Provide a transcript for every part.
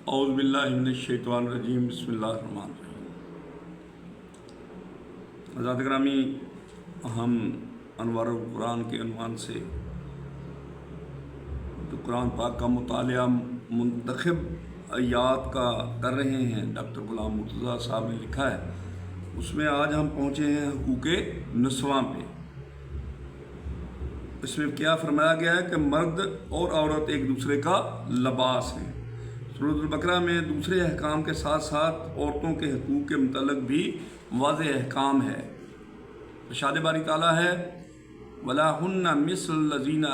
اعوذ باللہ من الشیطان الرجیم بسم اللہ الرحمن الرحیم۔ حضرات گرامی، ہم انوار القرآن کے عنوان سے جو قرآن پاک کا مطالعہ منتخب آیات کا کر رہے ہیں، ڈاکٹر غلام مرتضیٰ صاحب نے لکھا ہے، اس میں آج ہم پہنچے ہیں حقوق نسواں پہ۔ اس میں کیا فرمایا گیا ہے کہ مرد اور عورت ایک دوسرے کا لباس ہیں۔ سورۃ البقرہ میں دوسرے احکام کے ساتھ ساتھ عورتوں کے حقوق کے متعلق بھی واضح احکام ہے۔ ارشاد باری تعالیٰ ہے وَلَهُنَّ مِثْلُ الَّذِينَ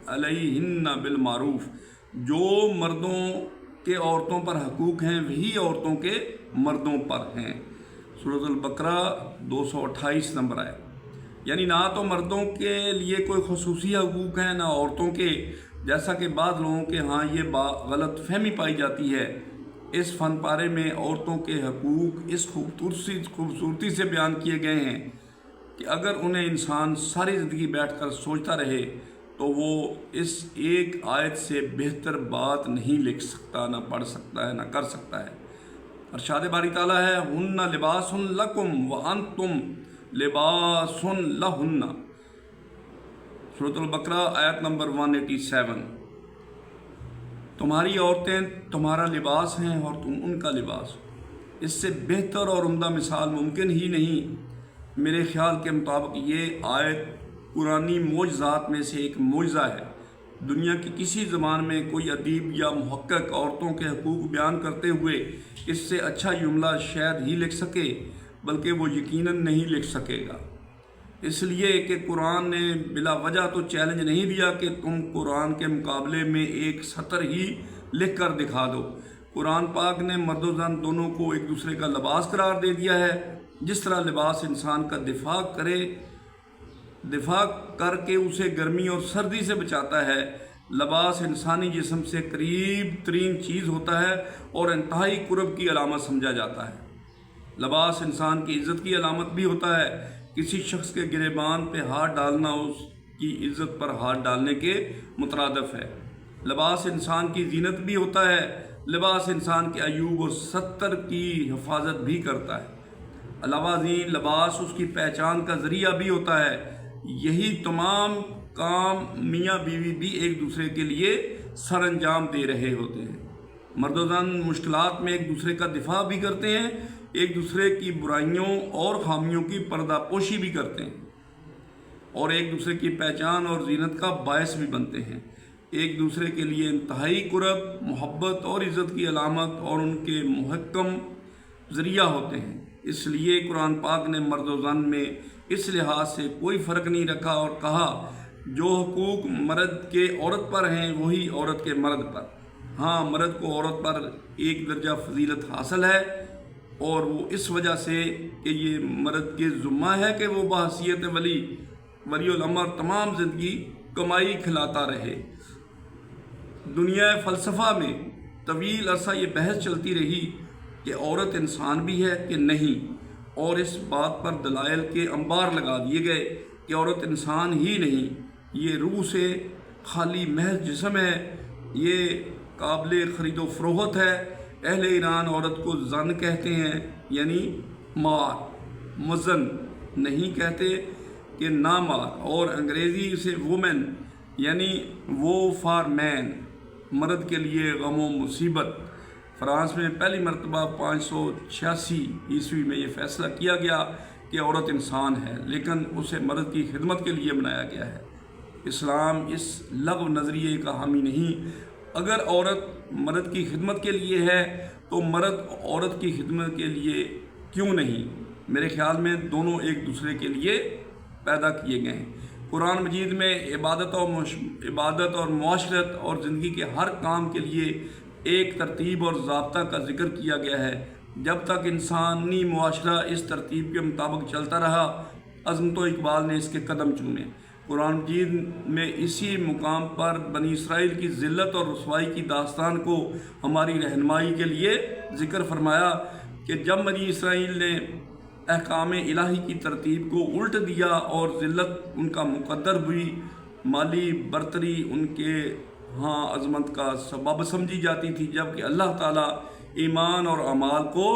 عَلَيْهِنَّ بِالْمَعْرُوفِ، جو مردوں کے عورتوں پر حقوق ہیں وہی عورتوں کے مردوں پر ہیں۔ سورۃ البقرہ 228 نمبر ہے۔ یعنی نہ تو مردوں کے لیے کوئی خصوصی حقوق ہیں نہ عورتوں کے، جیسا کہ بعض لوگوں کے ہاں یہ غلط فہمی پائی جاتی ہے۔ اس فن پارے میں عورتوں کے حقوق اس خوبصورتی سے بیان کیے گئے ہیں کہ اگر انہیں انسان ساری زندگی بیٹھ کر سوچتا رہے تو وہ اس ایک آیت سے بہتر بات نہیں لکھ سکتا، نہ پڑھ سکتا ہے، نہ کر سکتا ہے۔ ارشاد باری تعالیٰ ہے ہن لباس لکم وانتم لباس لہن، سورۃ البقرہ آیت نمبر 187۔ تمہاری عورتیں تمہارا لباس ہیں اور تم ان کا لباس ہو۔ اس سے بہتر اور عمدہ مثال ممکن ہی نہیں۔ میرے خیال کے مطابق یہ آیت قرآنی معجزات میں سے ایک معجزہ ہے۔ دنیا کی کسی زبان میں کوئی ادیب یا محقق عورتوں کے حقوق بیان کرتے ہوئے اس سے اچھا جملہ شاید ہی لکھ سکے، بلکہ وہ یقیناً نہیں لکھ سکے گا۔ اس لیے کہ قرآن نے بلا وجہ تو چیلنج نہیں دیا کہ تم قرآن کے مقابلے میں ایک سطر ہی لکھ کر دکھا دو۔ قرآن پاک نے مرد و زن دونوں کو ایک دوسرے کا لباس قرار دے دیا ہے۔ جس طرح لباس انسان کا دفاع کر کے اسے گرمی اور سردی سے بچاتا ہے، لباس انسانی جسم سے قریب ترین چیز ہوتا ہے اور انتہائی قرب کی علامت سمجھا جاتا ہے۔ لباس انسان کی عزت کی علامت بھی ہوتا ہے۔ کسی شخص کے گریبان پہ ہاتھ ڈالنا اس کی عزت پر ہاتھ ڈالنے کے مترادف ہے۔ لباس انسان کی زینت بھی ہوتا ہے۔ لباس انسان کے عیوب اور ستر کی حفاظت بھی کرتا ہے۔ علاوہ ازیں لباس اس کی پہچان کا ذریعہ بھی ہوتا ہے۔ یہی تمام کام میاں بیوی بھی ایک دوسرے کے لیے سر انجام دے رہے ہوتے ہیں۔ مرد و زن مشکلات میں ایک دوسرے کا دفاع بھی کرتے ہیں، ایک دوسرے کی برائیوں اور خامیوں کی پردہ پوشی بھی کرتے ہیں، اور ایک دوسرے کی پہچان اور زینت کا باعث بھی بنتے ہیں۔ ایک دوسرے کے لیے انتہائی قرب، محبت اور عزت کی علامت اور ان کے محکم ذریعہ ہوتے ہیں۔ اس لیے قرآن پاک نے مرد و زن میں اس لحاظ سے کوئی فرق نہیں رکھا اور کہا جو حقوق مرد کے عورت پر ہیں وہی عورت کے مرد پر۔ ہاں، مرد کو عورت پر ایک درجہ فضیلت حاصل ہے، اور وہ اس وجہ سے کہ یہ مرد کے ذمہ ہے کہ وہ بحیثیت ولی الامر تمام زندگی کمائی کھلاتا رہے۔ دنیا فلسفہ میں طویل عرصہ یہ بحث چلتی رہی کہ عورت انسان بھی ہے کہ نہیں، اور اس بات پر دلائل کے انبار لگا دیے گئے کہ عورت انسان ہی نہیں، یہ روح سے خالی محض جسم ہے، یہ قابل خرید و فروخت ہے۔ اہل ایران عورت کو زن کہتے ہیں، یعنی مار، مزن نہیں کہتے کہ نامار، اور انگریزی سے وومن یعنی وہ فار مین، مرد کے لیے غم و مصیبت۔ فرانس میں پہلی مرتبہ 586 عیسوی میں یہ فیصلہ کیا گیا کہ عورت انسان ہے، لیکن اسے مرد کی خدمت کے لیے بنایا گیا ہے۔ اسلام اس لغو نظریے کا حامی نہیں۔ اگر عورت مرد کی خدمت کے لیے ہے تو مرد عورت کی خدمت کے لیے کیوں نہیں؟ میرے خیال میں دونوں ایک دوسرے کے لیے پیدا کیے گئے ہیں۔ قرآن مجید میں عبادت اور معاشرت اور زندگی کے ہر کام کے لیے ایک ترتیب اور ضابطہ کا ذکر کیا گیا ہے۔ جب تک انسانی معاشرہ اس ترتیب کے مطابق چلتا رہا، عظمت و اقبال نے اس کے قدم چومے۔ قرآن مجید میں اسی مقام پر بنی اسرائیل کی ذلت اور رسوائی کی داستان کو ہماری رہنمائی کے لیے ذکر فرمایا کہ جب بنی اسرائیل نے احکام الہی کی ترتیب کو الٹ دیا اور ذلت ان کا مقدر ہوئی، مالی برتری ان کے عظمت کا سبب سمجھی جاتی تھی، جبکہ اللہ تعالیٰ ایمان اور اعمال کو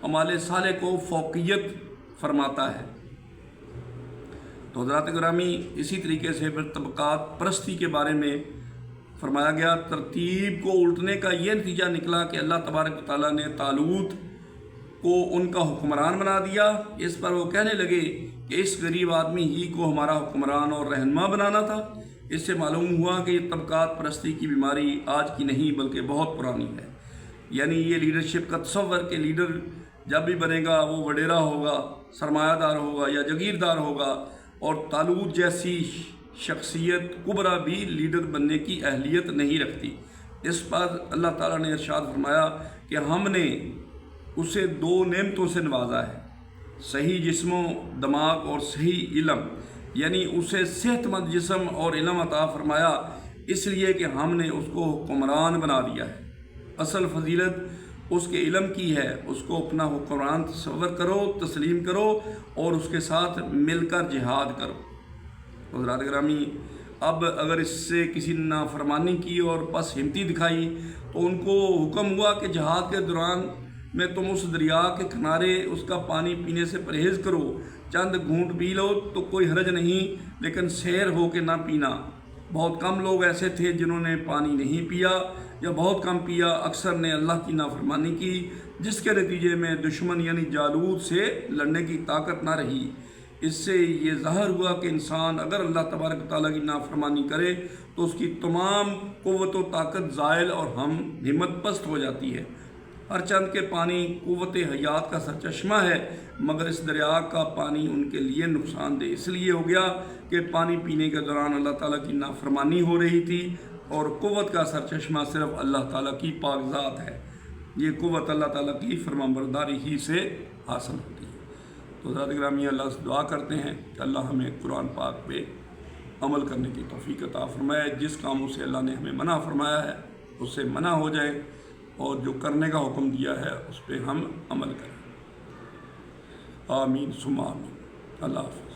اعمال صالح کو فوقیت فرماتا ہے۔ تو حضرات گرامی، اسی طریقے سے پھر طبقات پرستی کے بارے میں فرمایا گیا۔ ترتیب کو الٹنے کا یہ نتیجہ نکلا کہ اللہ تبارک و تعالیٰ نے طالوت کو ان کا حکمران بنا دیا۔ اس پر وہ کہنے لگے کہ اس غریب آدمی ہی کو ہمارا حکمران اور رہنما بنانا تھا۔ اس سے معلوم ہوا کہ یہ طبقات پرستی کی بیماری آج کی نہیں بلکہ بہت پرانی ہے۔ یعنی یہ لیڈرشپ کا تصور کہ لیڈر جب بھی بنے گا وہ وڈیرا ہوگا، سرمایہ دار ہوگا یا جگیردار ہوگا، اور طالوت جیسی شخصیت کبرا بھی لیڈر بننے کی اہلیت نہیں رکھتی۔ اس پر اللہ تعالیٰ نے ارشاد فرمایا کہ ہم نے اسے 2 نعمتوں سے نوازا ہے، صحیح جسم و دماغ اور صحیح علم، یعنی اسے صحت مند جسم اور علم عطا فرمایا، اس لیے کہ ہم نے اس کو حکمران بنا دیا ہے۔ اصل فضیلت اس کے علم کی ہے، اس کو اپنا حکمران تصور کرو، تسلیم کرو اور اس کے ساتھ مل کر جہاد کرو۔ حضرات گرامی، اب اگر اس سے کسی نے نافرمانی کی اور پس ہمتی دکھائی تو ان کو حکم ہوا کہ جہاد کے دوران میں تم اس دریا کے کنارے اس کا پانی پینے سے پرہیز کرو، چند گھونٹ پی لو تو کوئی حرج نہیں، لیکن سیر ہو کے نہ پینا۔ بہت کم لوگ ایسے تھے جنہوں نے پانی نہیں پیا یا بہت کم پیا، اکثر نے اللہ کی نافرمانی کی، جس کے نتیجے میں دشمن یعنی جالوت سے لڑنے کی طاقت نہ رہی۔ اس سے یہ ظاہر ہوا کہ انسان اگر اللہ تبارک و تعالیٰ کی نافرمانی کرے تو اس کی تمام قوت و طاقت زائل اور ہمت پست ہو جاتی ہے۔ ہر چند کے پانی قوت حیات کا سرچشمہ ہے، مگر اس دریا کا پانی ان کے لیے نقصان دہ اس لیے ہو گیا کہ پانی پینے کے دوران اللہ تعالیٰ کی نافرمانی ہو رہی تھی، اور قوت کا سرچشمہ صرف اللہ تعالیٰ کی پاک ذات ہے۔ یہ قوت اللہ تعالیٰ کی فرمانبرداری ہی سے حاصل ہوتی ہے۔ تو حضرات گرامی، اللہ سے دعا کرتے ہیں کہ اللہ ہمیں قرآن پاک پہ عمل کرنے کی توفیق عطا فرمائے، جس کاموں سے اللہ نے ہمیں منع فرمایا ہے اس سے منع ہو جائے، اور جو کرنے کا حکم دیا ہے اس پہ ہم عمل کریں۔ آمین ثم آمین۔ اللہ حافظ۔